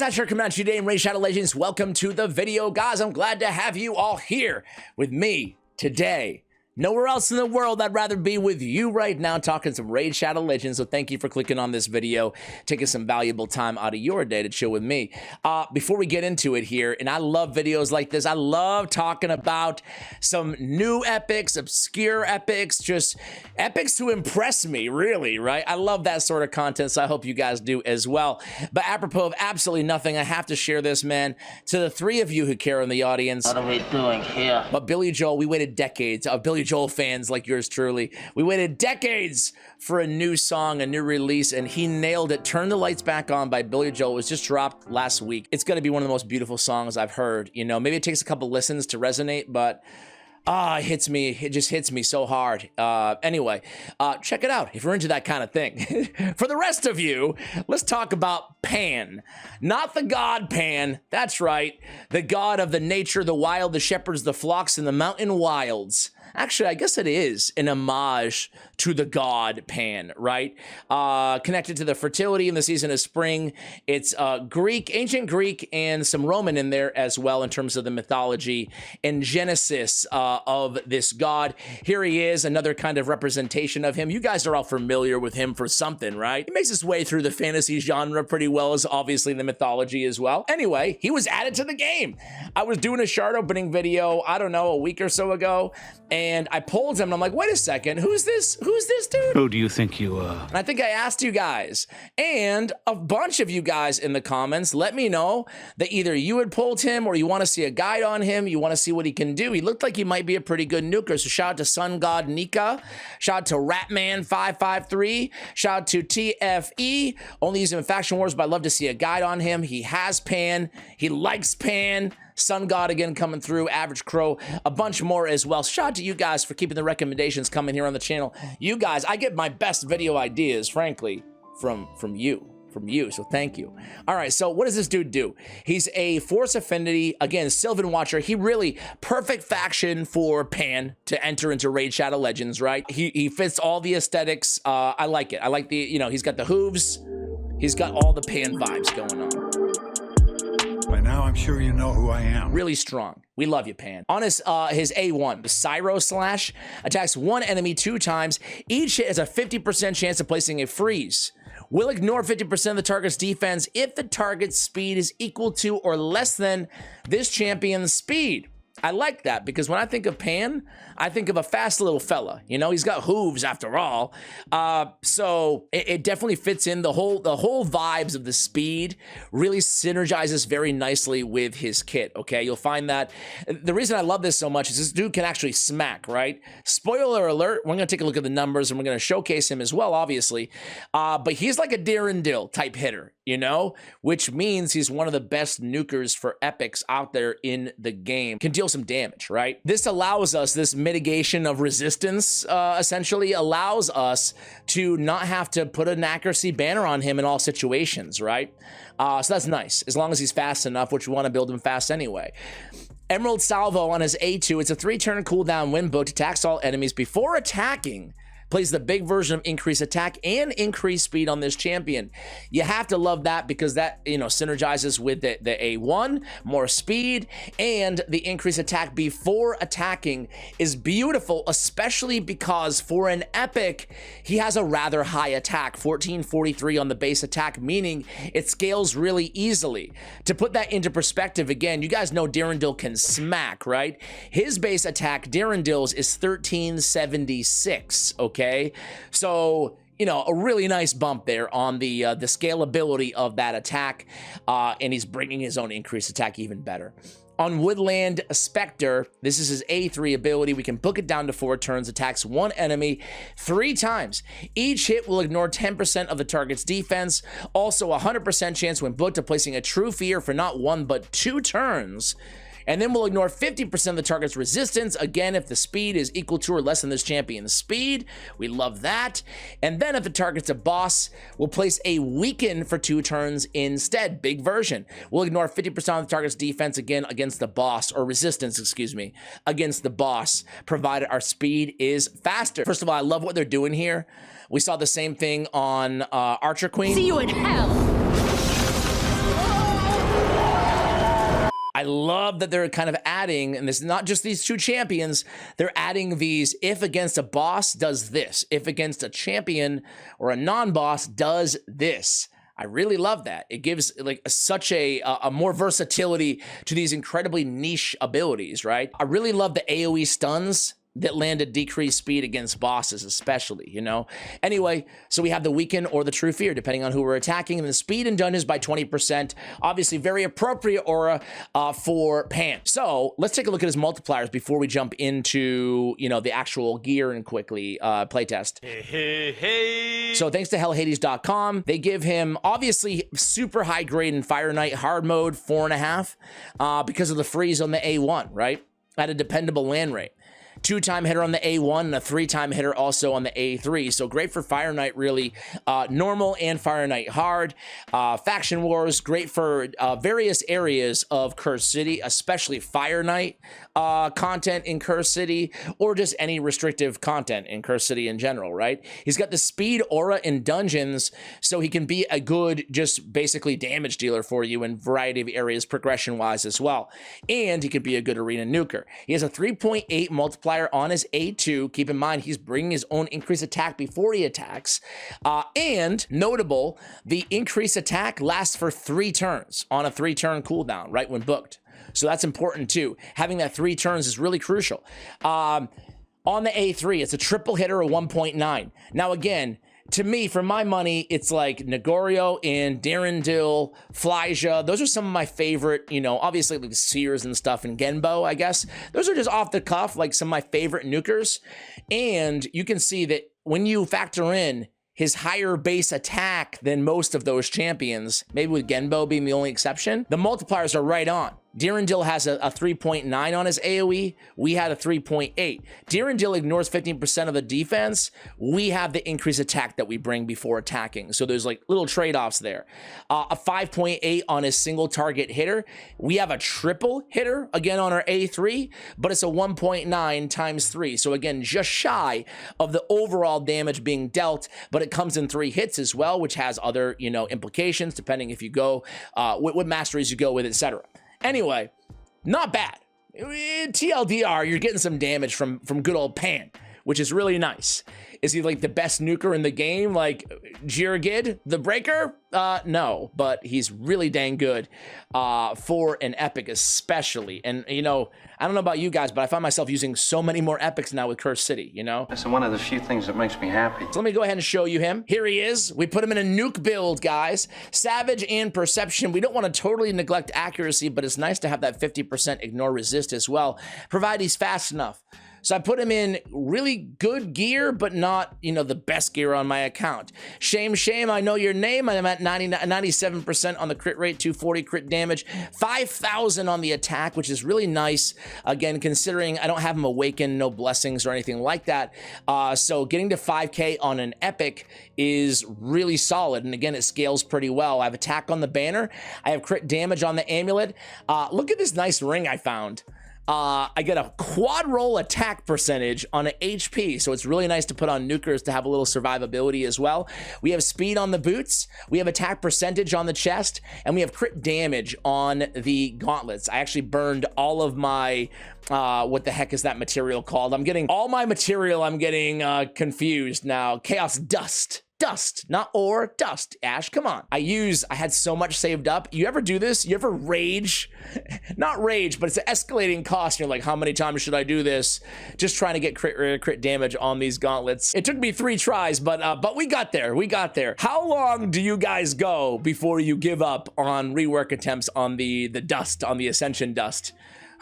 guys, Asher coming at you today in Raid Shadow Legends. Welcome to the video, guys. I'm glad to have you all here with me today. Nowhere else in the world I'd rather be with you right now talking some Raid Shadow Legends, so thank you for clicking on this video, taking some valuable time out of your day to chill with me. Before we get into it here, and I love videos like this, I love talking about some new epics, obscure epics, just epics to impress me, really, right? I love that sort of content, so I hope you guys do as well. But apropos of absolutely nothing, I have to share this, man, to the three of you who care in the audience. What are we doing here? But Billy Joel, we waited decades of Billy Joel fans like yours truly. We waited decades for a new song, a new release, and he nailed it. Turn the Lights Back On by Billy Joel was just dropped last week. It's going to be one of the most beautiful songs I've heard. You know, maybe it takes a couple listens to resonate, but it hits me. It just hits me so hard. Anyway, check it out if you're into that kind of thing. For the rest of you, let's talk about Pan. Not the god Pan. That's right. The god of the nature, the wild, the shepherds, the flocks, and the mountain wilds. Actually, I guess it is an homage to the god Pan, right? Connected to the fertility in the season of spring. It's Greek, ancient Greek, and some Roman in there as well in terms of the mythology and genesis of this god. Here he is, another kind of representation of him. You guys are all familiar with him for something, right? He makes his way through the fantasy genre pretty well, as obviously the mythology as well. Anyway, he was added to the game. I was doing a shard opening video, I don't know, a week or so ago, and I pulled him and I'm like, wait a second, who's this? Who's this dude? Who do you think you are? And I think I asked you guys, and a bunch of you guys in the comments let me know that either you had pulled him or you want to see a guide on him, you want to see what he can do. He looked like he might be a pretty good nuker. So shout out to Sun God NUKER, shout out to Ratman553, shout out to TFE, only using him in Faction Wars, but I'd love to see a guide on him. He has Pan, he likes Pan. Sun God again coming through, Average Crow, a bunch more as well. Shout out to you guys for keeping the recommendations coming here on the channel. You guys, I get my best video ideas, frankly, from you. So thank you. All right, so what does this dude do? He's a Force Affinity, again, Sylvan Watcher. He really, perfect faction for Pan to enter into Raid Shadow Legends, right? He fits all the aesthetics. I like it. I like the, you know, he's got the hooves. He's got all the Pan vibes going on. By now, I'm sure you know who I am. Really strong. We love you, Pan. On his A1, the Cyro Slash attacks one enemy 2 times. Each hit has a 50% chance of placing a freeze. Will ignore 50% of the target's defense if the target's speed is equal to or less than this champion's speed. I like that because when I think of Pan, I think of a fast little fella. You know, he's got hooves after all. So it definitely fits in the whole vibes of the speed, really synergizes very nicely with his kit, okay? You'll find that the reason I love this so much is this dude can actually smack, right? Spoiler alert, we're gonna take a look at the numbers and we're gonna showcase him as well, obviously. But he's like a Darendil type hitter, you know, which means he's one of the best nukers for epics out there in the game. Can deal some damage, right? This allows us, this mitigation of resistance, essentially allows us to not have to put an accuracy banner on him in all situations, right? So that's nice, as long as he's fast enough, which we want to build him fast anyway. Emerald Salvo on his A2, it's a 3-turn cooldown wind boat, attacks all enemies before attacking. Plays the big version of increase attack and increase speed on this champion. You have to love that because that, you know, synergizes with the A1, more speed, and the increase attack before attacking is beautiful, especially because for an epic, he has a rather high attack, 1443 on the base attack, meaning it scales really easily. To put that into perspective, again, you guys know Darendil can smack, right? His base attack, Darendil's, is 1376, okay? So, you know, a really nice bump there on the scalability of that attack, and he's bringing his own increased attack even better. On Woodland Spectre, this is his A3 ability. We can book it down to 4 turns, attacks one enemy 3 times. Each hit will ignore 10% of the target's defense. Also, 100% chance when booked of placing a true fear for not 1 but 2 turns. And then we'll ignore 50% of the target's resistance, again, if the speed is equal to or less than this champion's speed. We love that. And then if the target's a boss, we'll place a weaken for 2 turns instead. Big version. We'll ignore 50% of the target's defense, again, against the boss, or resistance, excuse me, against the boss, provided our speed is faster. First of all, I love what they're doing here. We saw the same thing on Archer Queen. See you in hell! I love that they're kind of adding, and this is not just these two champions, they're adding these if against a boss does this, if against a champion or a non-boss does this. I really love that. It gives like such a more versatility to these incredibly niche abilities, right? I really love the AoE stuns that land a decreased speed against bosses, especially, you know? Anyway, so we have the weaken or the true fear, depending on who we're attacking, and the speed in dungeons by 20%. Obviously, very appropriate aura for Pann. So let's take a look at his multipliers before we jump into, you know, the actual gear and quickly playtest. So thanks to hellhades.com, they give him obviously super high grade in Fire Knight hard mode, 4.5, because of the freeze on the A1, right? At a dependable land rate. 2-time hitter on the A1 and a 3-time hitter also on the A3. So great for Fire Knight, really. Normal and Fire Knight hard. Faction Wars, great for various areas of Curse City, especially Fire Knight content in Curse City, or just any restrictive content in Curse City in general, right? He's got the speed aura in dungeons, so he can be a good, just basically damage dealer for you in a variety of areas progression-wise as well. And he could be a good arena nuker. He has a 3.8 multiplier on his A2. Keep in mind, he's bringing his own increased attack before he attacks. And notable, the increased attack lasts for 3 turns on a 3-turn cooldown, right when booked. So that's important too. Having that 3 turns is really crucial. On the A3, it's a triple hitter of 1.9. Now again, to me, for my money, it's like Negorio and Darendil, Flyja. Those are some of my favorite, you know, obviously like the Seers and stuff, and Genbo, I guess. Those are just off the cuff, like some of my favorite nukers. And you can see that when you factor in his higher base attack than most of those champions, maybe with Genbo being the only exception, the multipliers are right on. Darendil has a 3.9 on his AoE. We had a 3.8. Darendil ignores 15% of the defense. We have the increased attack that we bring before attacking. So there's like little trade-offs there. A 5.8 on his single target hitter. We have a triple hitter, again, on our A3, but it's a 1.9 times 3. So again, just shy of the overall damage being dealt, but it comes in 3 hits as well, which has other, you know, implications, depending if you go, what masteries you go with, etc. Anyway, not bad. TLDR, you're getting some damage from good old Pann, which is really nice. Is he like the best nuker in the game, like Jirgid, the Breaker? No, but he's really dang good for an epic especially. And, you know, I don't know about you guys, but I find myself using so many more epics now with Curse City, you know? That's one of the few things that makes me happy. So let me go ahead and show you him. Here he is. We put him in a nuke build, guys. Savage and Perception. We don't want to totally neglect accuracy, but it's nice to have that 50% ignore resist as well, provided he's fast enough. So I put him in really good gear, but not, you know, the best gear on my account. Shame, I know your name. I'm at 97% on the crit rate, 240 crit damage, 5,000 on the attack, which is really nice. Again, considering I don't have him awakened, no blessings or anything like that. So getting to 5K on an epic is really solid. And again, it scales pretty well. I have attack on the banner. I have crit damage on the amulet. Look at this nice ring I found. I get a quad roll attack percentage on an HP, so it's really nice to put on nukers to have a little survivability as well. We have speed on the boots, we have attack percentage on the chest, and we have crit damage on the gauntlets. I actually burned all of my, what the heck is that material called? I'm getting all my material, I'm getting confused now. Chaos Dust. Dust, not ore, dust. Ash, come on. I had so much saved up. You ever do this? You ever rage? Not rage, but it's an escalating cost. You're like, how many times should I do this? Just trying to get crit damage on these gauntlets. It took me 3 tries, but we got there. We got there. How long do you guys go before you give up on rework attempts on the dust, on the Ascension dust?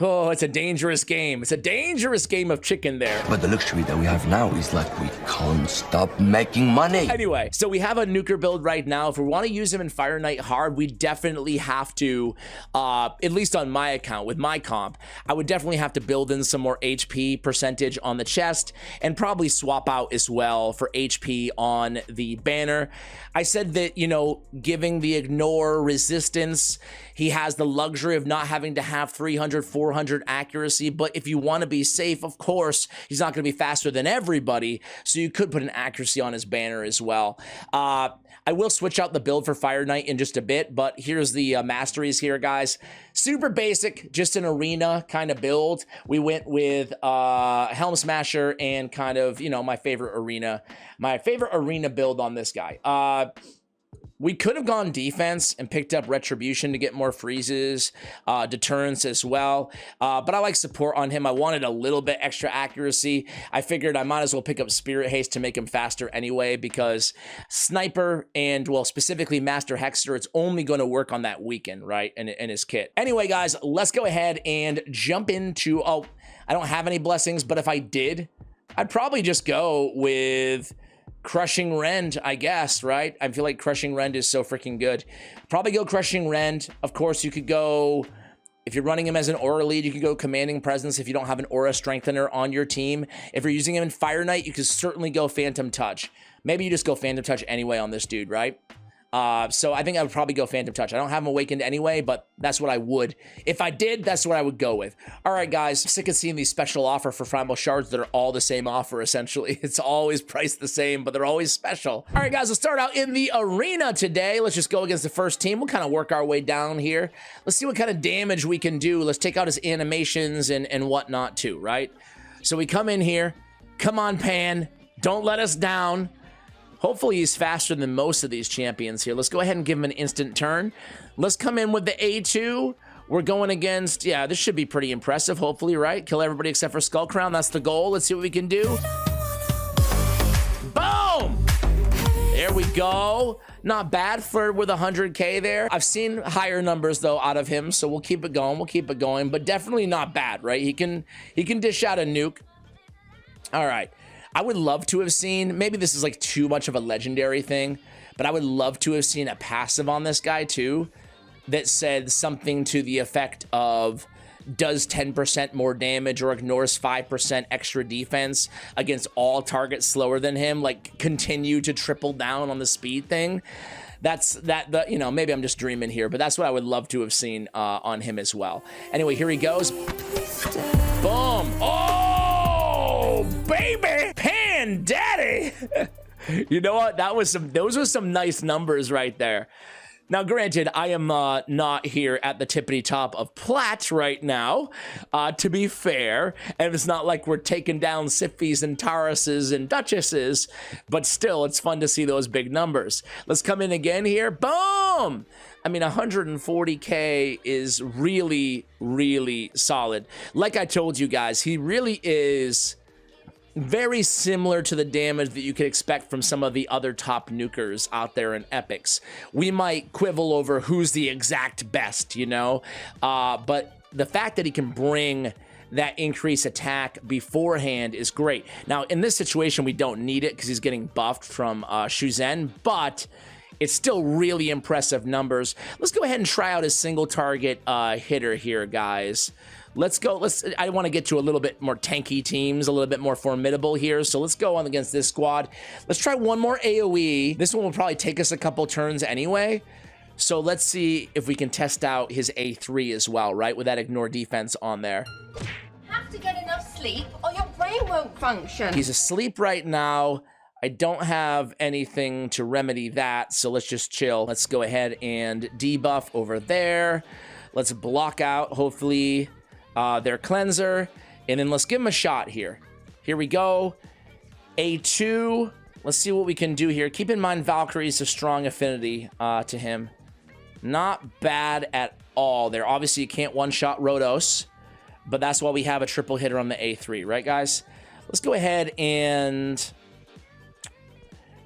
Oh, it's a dangerous game. It's a dangerous game of chicken there. But the luxury that we have now is like we can't stop making money. Anyway, so we have a nuker build right now. If we want to use him in Fire Knight hard, we definitely have to, at least on my account, with my comp, I would definitely have to build in some more HP percentage on the chest and probably swap out as well for HP on the banner. I said that, you know, giving the ignore resistance, he has the luxury of not having to have 300, 400 400 accuracy, but if you want to be safe, of course, he's not going to be faster than everybody, so you could put an accuracy on his banner as well. I will switch out the build for Fire Knight in just a bit, but here's the Masteries here, guys. Super basic, just an arena kind of build. We went with Helm Smasher and kind of, you know, my favorite arena build on this guy. We could have gone defense and picked up Retribution to get more freezes, deterrence as well. But I like support on him. I wanted a little bit extra accuracy. I figured I might as well pick up Spirit Haste to make him faster anyway, because Sniper and, well, specifically Master Hexter, it's only going to work on that weekend, right, in his kit. Anyway, guys, let's go ahead and jump into, oh, I don't have any blessings, but if I did, I'd probably just go with Crushing Rend, I guess, right? I feel like Crushing Rend is so freaking good. Probably go Crushing Rend. Of course, you could go, if you're running him as an Aura lead, you could go Commanding Presence if you don't have an Aura Strengthener on your team. If you're using him in Fire Knight, you could certainly go Phantom Touch. Maybe you just go Phantom Touch anyway on this dude, right? So I think I would probably go Phantom Touch. I don't have him awakened anyway, but that's what I would. If I did, that's what I would go with. All right, guys, sick of seeing these special offer for Primal Shards that are all the same offer, essentially. It's always priced the same, but they're always special. All right, guys, let's start out in the arena today. Let's just go against the first team. We'll kind of work our way down here. Let's see what kind of damage we can do. Let's take out his animations and whatnot too, right? So we come in here. Come on, Pan. Don't let us down. Hopefully he's faster than most of these champions here. Let's go ahead and give him an instant turn. Let's come in with the A2. We're going against, yeah, this should be pretty impressive, hopefully, right? Kill everybody except for Skull Crown. That's the goal. Let's see what we can do. Boom! There we go. Not bad for with 100K there. I've seen higher numbers, though, out of him, so we'll keep it going. We'll keep it going, but definitely not bad, right? He can dish out a nuke. All right. I would love to have seen, maybe this is like too much of a legendary thing, but I would love to have seen a passive on this guy too that said something to the effect of does 10% more damage or ignores 5% extra defense against all targets slower than him, like continue to triple down on the speed thing. You know, maybe I'm just dreaming here, but that's what I would love to have seen on him as well. Anyway, here he goes. Boom. Oh, baby. Pan Daddy. You know what? Those were some nice numbers right there. Now, granted, I am not here at the tippity top of plat right now, to be fair, and it's not like we're taking down Sifis and Tauruses and Duchesses, but still, it's fun to see those big numbers. Let's come in again here. Boom! I mean, 140K is really, really solid. Like I told you guys, he really is very similar to the damage that you could expect from some of the other top nukers out there in epics. We might quibble over who's the exact best, you know, but the fact that he can bring that increased attack beforehand is great. Now, in this situation, we don't need it because he's getting buffed from Shuzen, but it's still really impressive numbers. Let's go ahead and try out his single target hitter here, guys. Let's go. I want to get to a little bit more tanky teams, a little bit more formidable here. So let's go on against this squad. Let's try one more AoE. This one will probably take us a couple turns anyway. So let's see if we can test out his A3 as well, right? With that ignore defense on there. Have to get enough sleep or your brain won't function. He's asleep right now. I don't have anything to remedy that, so let's just chill. Let's go ahead and debuff over there. Let's block out, hopefully, their cleanser, and then let's give him a shot here. Here we go. A2. Let's see what we can do here. Keep in mind Valkyrie's a strong affinity to him. Not bad at all there. Obviously, you can't one-shot Rhodos, but that's why we have a triple hitter on the A3, right, guys? Let's go ahead and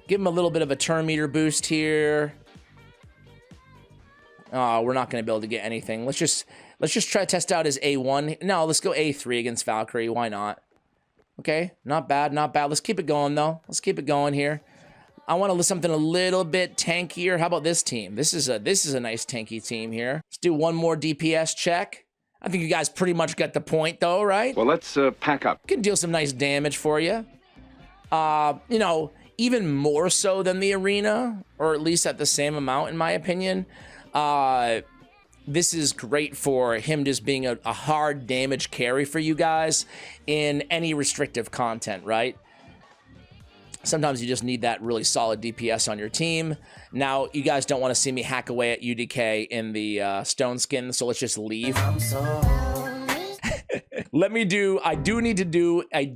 give him a little bit of a turn meter boost here. Oh, we're not going to be able to get anything. Let's just try to test out his A1. No, let's go A3 against Valkyrie. Why not? Okay, not bad, not bad. Let's keep it going, though. Let's keep it going here. I want to list something a little bit tankier. How about this team? This is a nice tanky team here. Let's do one more DPS check. I think you guys pretty much got the point, though, right? Well, let's pack up. Can deal some nice damage for you. You know, even more so than the arena, or at least at the same amount, in my opinion. this is great for him just being a hard damage carry for you guys in any restrictive content, right? Sometimes you just need that really solid DPS on your team. Now, you guys don't want to see me hack away at UDK in the stone skin, so let's just leave. I do need to do a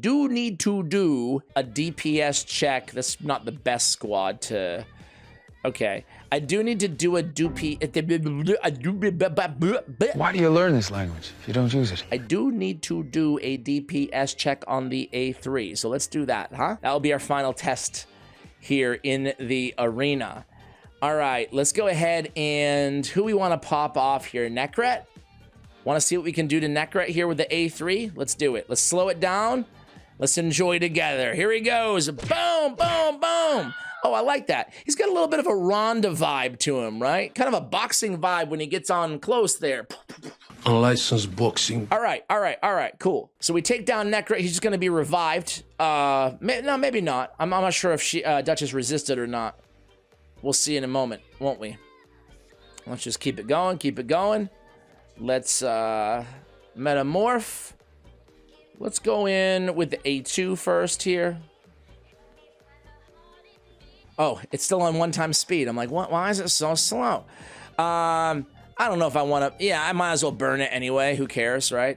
DPS check. That's not the best squad to... Okay. I do need to do a Why do you learn this language if you don't use it? I do need to do a DPS check on the A3. So let's do that, huh? That'll be our final test here in the arena. All right, let's go ahead and who we want to pop off here? Nekret? Want to see what we can do to Nekret here with the A3? Let's do it. Let's slow it down. Let's enjoy together. Here he goes. Boom, boom, boom. Oh, I like that. He's got a little bit of a Ronda vibe to him, right? Kind of a boxing vibe when he gets on close there. Unlicensed boxing. All right, cool. So we take down Nekret. He's just going to be revived. No, maybe not. I'm not sure if Duchess resisted or not. We'll see in a moment, won't we? Let's just keep it going, keep it going. Let's metamorph. Let's go in with the A2 first here. Oh, it's still on 1x speed. I'm like, what? Why is it so slow? I don't know if I want to... Yeah, I might as well burn it anyway. Who cares, right?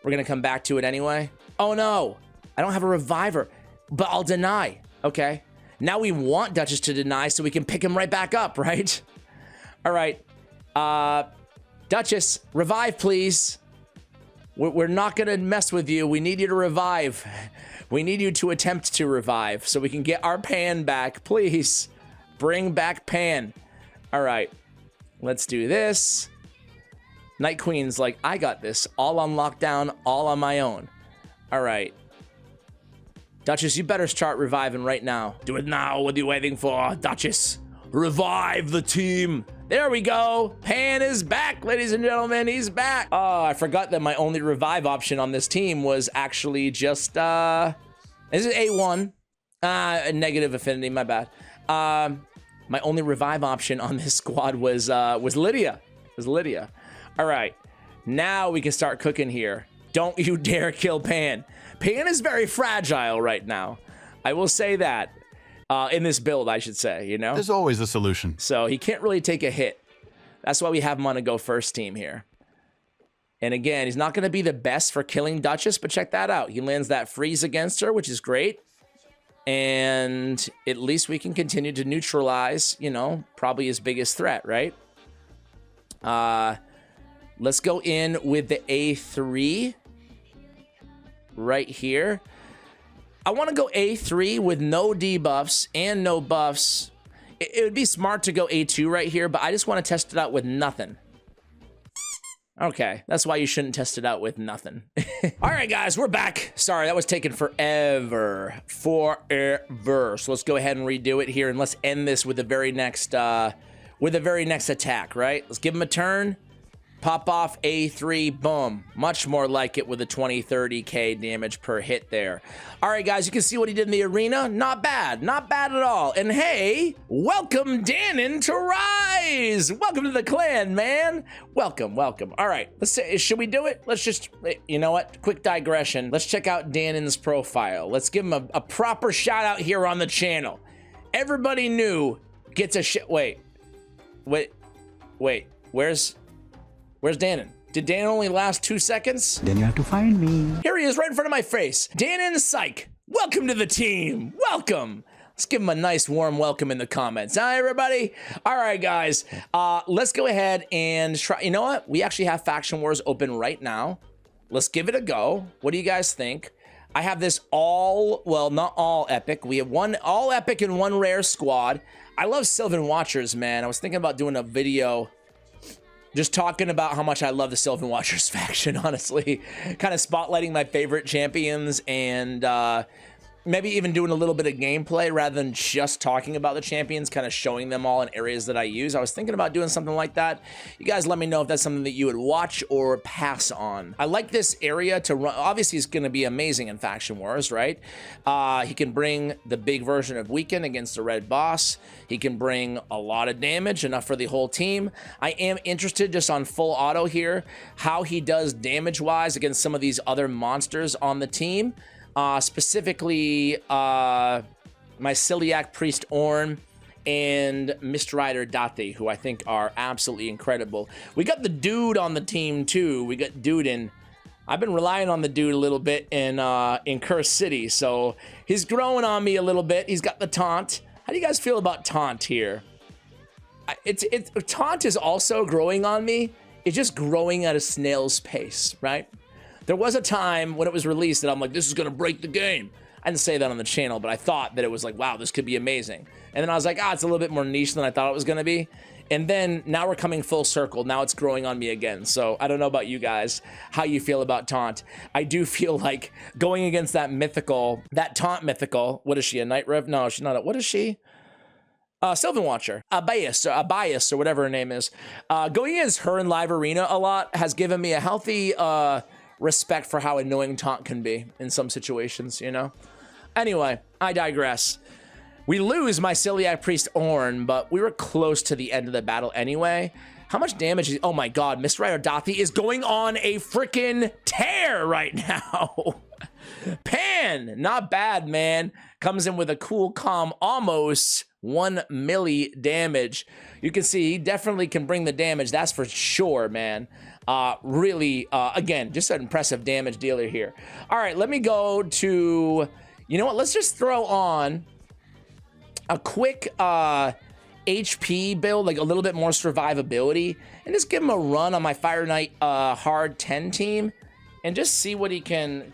We're going to come back to it anyway. Oh, no. I don't have a reviver, but I'll deny. Okay. Now we want Duchess to deny so we can pick him right back up, right? All right. Duchess, revive, please. We're not going to mess with you. We need you to revive. We need you to attempt to revive so we can get our PANN back. Please bring back PANN. All right, let's do this. Night Queen's like, I got this. All on lockdown, all on my own. All right. Duchess, you better start reviving right now. Do it now. What are you waiting for? Duchess, revive the team. There we go. PANN is back, ladies and gentlemen. He's back. Oh, I forgot that my only revive option on this team was actually just, this is A1. Negative affinity, my bad. My only revive option on this squad was Lydia. All right, now we can start cooking here. Don't you dare kill PANN. PANN is very fragile right now. I will say that. In this build, I should say, you know? There's always a solution. So he can't really take a hit. That's why we have him on a go first team here. And again, he's not going to be the best for killing Duchess, but check that out. He lands that freeze against her, which is great. And at least we can continue to neutralize, you know, probably his biggest threat, right? Let's go in with the A3 right here. I want to go A3 with no debuffs and no buffs. It would be smart to go A2 right here, but I just want to test it out with nothing. Okay, that's why you shouldn't test it out with nothing. All right, guys, we're back. Sorry, that was taking forever. So let's go ahead and redo it here, and let's end this with the very next attack, right? Let's give him a turn. Pop off A3, boom. Much more like it with a 20-30k damage per hit there. All right, guys, you can see what he did in the arena. Not bad at all. And hey, welcome Danon to Rise. Welcome to the clan, man. Welcome. All right, let's say, should we do it? Let's just, you know what? Quick digression. Let's check out Danon's profile. Let's give him a proper shout out here on the channel. Everybody new gets a wait. Where's Danon? Did Danon only last 2 seconds? Then you have to find me. Here he is right in front of my face. Danon Psych, welcome to the team. Welcome. Let's give him a nice warm welcome in the comments. Hi, everybody. All right, guys. Let's go ahead and try. You know what? We actually have Faction Wars open right now. Let's give it a go. What do you guys think? I have this well, not all epic. We have one all epic and one rare squad. I love Sylvan Watchers, man. I was thinking about doing a video just talking about how much I love the Sylvan Watchers faction, honestly. Kind of spotlighting my favorite champions and maybe even doing a little bit of gameplay rather than just talking about the champions, kind of showing them all in areas that I use. I was thinking about doing something like that. You guys let me know if that's something that you would watch or pass on. I like this area to run. Obviously, it's going to be amazing in Faction Wars, right? He can bring the big version of Weaken against the red boss. He can bring a lot of damage, enough for the whole team. I am interested just on full auto here, how he does damage-wise against some of these other monsters on the team. Specifically, my Celiac Priest Ornn and Mist Rider Date, who I think are absolutely incredible. We got the dude on the team too. We got dude in. I've been relying on the dude a little bit in Curse City, so he's growing on me a little bit. He's got the taunt. How do you guys feel about taunt here? Taunt is also growing on me. It's just growing at a snail's pace, right? There was a time when it was released that I'm like, this is going to break the game. I didn't say that on the channel, but I thought that it was like, wow, this could be amazing. And then I was like, it's a little bit more niche than I thought it was going to be. And then now we're coming full circle. Now it's growing on me again. So I don't know about you guys, how you feel about taunt. I do feel like going against that taunt mythical. What is she, a Night Rev? No, she's not. What is she? Sylvan Watcher, Abias, or whatever her name is. Going against her in live arena a lot has given me a healthy respect for how annoying taunt can be in some situations, you know? Anyway, I digress. We lose my Celiac Priest Ornn, but we were close to the end of the battle anyway. How much damage is... Oh my god, Mist Rider Date is going on a freaking tear right now. Pan, not bad, man. Comes in with a cool, calm, almost 1 milli damage. You can see he definitely can bring the damage, that's for sure, man. Really, again, just an impressive damage dealer here. All right, let me go to, you know what? Let's just throw on a quick HP build, like a little bit more survivability, and just give him a run on my Fire Knight hard 10 team, and just see what he can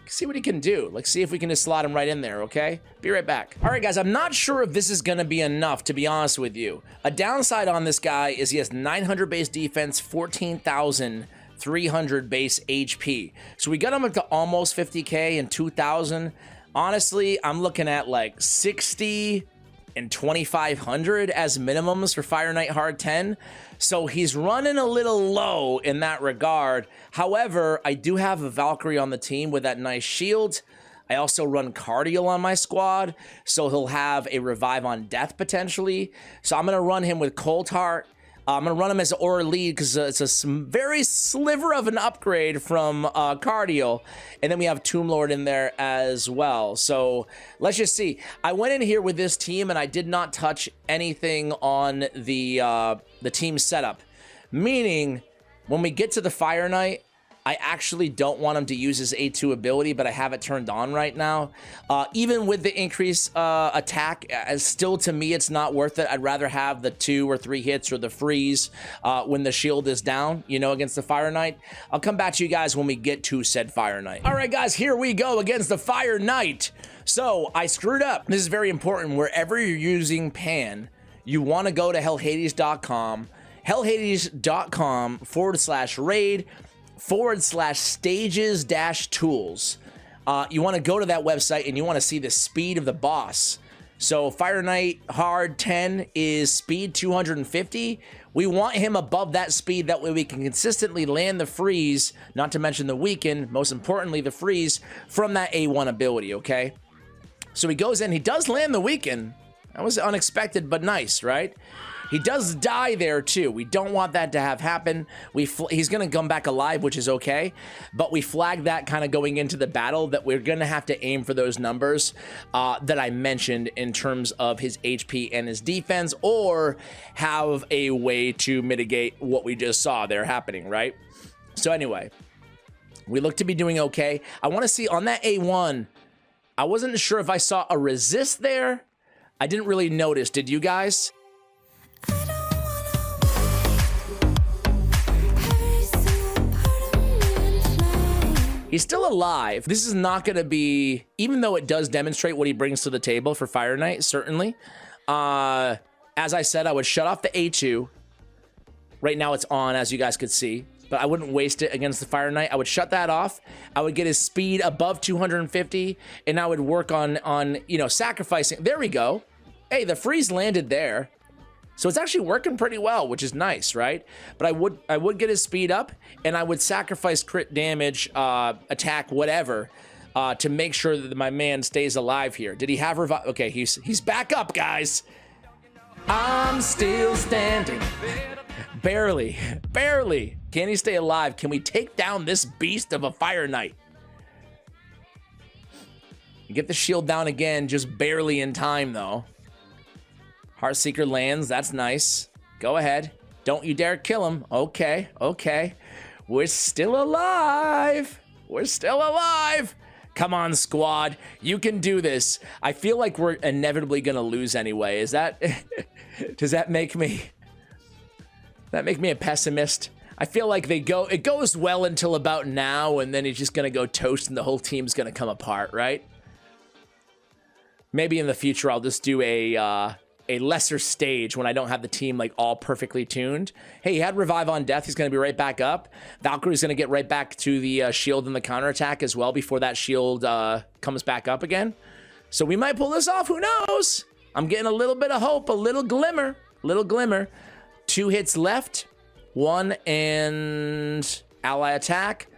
do. Like, see if we can just slot him right in there. Okay, be right back. All right, guys, I'm not sure if this is gonna be enough, to be honest with you. A downside on this guy is he has 900 base defense, 14,300 base HP. So we got him up to almost 50k and 2,000. Honestly, I'm looking at like 60 and 2,500 as minimums for Fire Knight hard 10. So he's running a little low in that regard. However, I do have a Valkyrie on the team with that nice shield. I also run Cardial on my squad, so he'll have a revive on death potentially. So I'm gonna run him with Cold Heart. I'm gonna run him as Aura lead because it's a very sliver of an upgrade from Cardial, and then we have Tomb Lord in there as well. So let's just see. I went in here with this team and I did not touch anything on the team setup, meaning when we get to the Fire Knight, I actually don't want him to use his A2 ability, but I have it turned on right now. Even with the increased attack, still to me, it's not worth it. I'd rather have the 2 or 3 hits or the freeze when the shield is down, you know, against the Fire Knight. I'll come back to you guys when we get to said Fire Knight. All right, guys, here we go against the Fire Knight. So I screwed up. This is very important. Wherever you're using Pan, you want to go to hellhades.com, hellhades.com/raid/stages-tools. You want to go to that website and you want to see the speed of the boss. So Fire Knight hard 10 is speed 250. We want him above that speed. That way we can consistently land the freeze, not to mention the weaken, most importantly the freeze, from that A1 ability, okay? So he goes in, he does land the weaken. That was unexpected, but nice, right? He does die there too. We don't want that to have happen. He's gonna come back alive, which is okay, but we flagged that kind of going into the battle that we're gonna have to aim for those numbers that I mentioned in terms of his HP and his defense, or have a way to mitigate what we just saw there happening, right? So anyway, we look to be doing okay. I want to see on that A1, I wasn't sure if I saw a resist there. I didn't really notice. Did you guys? He's still alive. This is not going to be, even though it does demonstrate what he brings to the table for Fire Knight, certainly. As I said, I would shut off the A2. Right now it's on, as you guys could see. but I wouldn't waste it against the Fire Knight. I would shut that off. I would get his speed above 250, and I would work on you know, sacrificing. There we go. Hey, the freeze landed there. So it's actually working pretty well, which is nice, right? But I would get his speed up, and I would sacrifice crit damage, attack, whatever, to make sure that my man stays alive here. Did he have revive? Okay, he's back up, guys. I'm still standing. Barely, barely. Can he stay alive? Can we take down this beast of a Fire Knight? You get the shield down again, just barely in time, though. Heartseeker lands, that's nice. Go ahead. Don't you dare kill him. Okay, okay. We're still alive. We're still alive. Come on, squad. You can do this. I feel like we're inevitably gonna lose anyway. Is that... Does that make me... That make me a pessimist? I feel like it goes well until about now, and then he's just gonna go toast and the whole team's gonna come apart, right? Maybe in the future I'll just do a lesser stage when I don't have the team like all perfectly tuned. Hey, he had revive on death. He's going to be right back up. Valkyrie's going to get right back to the shield and the counterattack as well before that shield comes back up again. So we might pull this off. Who knows? I'm getting a little bit of hope, a little glimmer, little glimmer. 2 hits left. 1 and ally attack.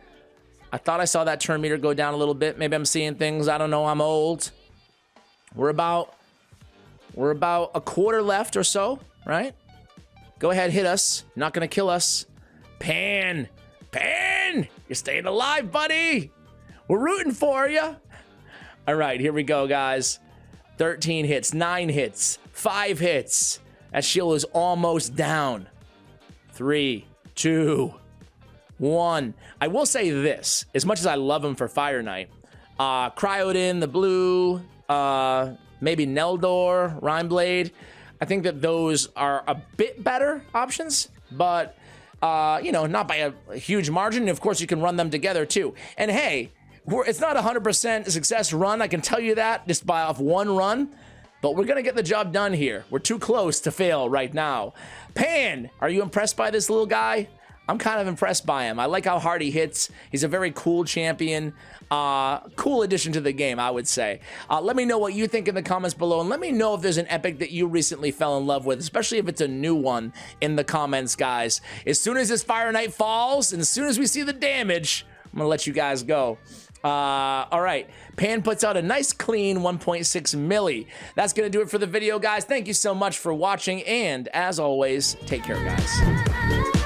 I thought I saw that turn meter go down a little bit. Maybe I'm seeing things. I don't know. I'm old. We're about a quarter left or so, right? Go ahead, hit us. Not gonna kill us. Pan! Pan! You're staying alive, buddy! We're rooting for you. All right, here we go, guys. 13 hits, 9 hits, 5 hits. That shield is almost down. 3, 2, 1. I will say this, as much as I love him for Fire Knight, Cryodin, the blue, maybe Neldor, Rhineblade. I think that those are a bit better options, but, you know, not by a huge margin. Of course, you can run them together, too. And, hey, it's not a 100% success run. I can tell you that just by off one run, but we're going to get the job done here. We're too close to fail right now. Pan, are you impressed by this little guy? I'm kind of impressed by him. I like how hard he hits. He's a very cool champion. Cool addition to the game, I would say. Let me know what you think in the comments below, and let me know if there's an epic that you recently fell in love with, especially if it's a new one in the comments, guys. As soon as this Fire Knight falls, and as soon as we see the damage, I'm gonna let you guys go. All right, Pan puts out a nice clean 1.6 milli. That's gonna do it for the video, guys. Thank you so much for watching, and as always, take care, guys.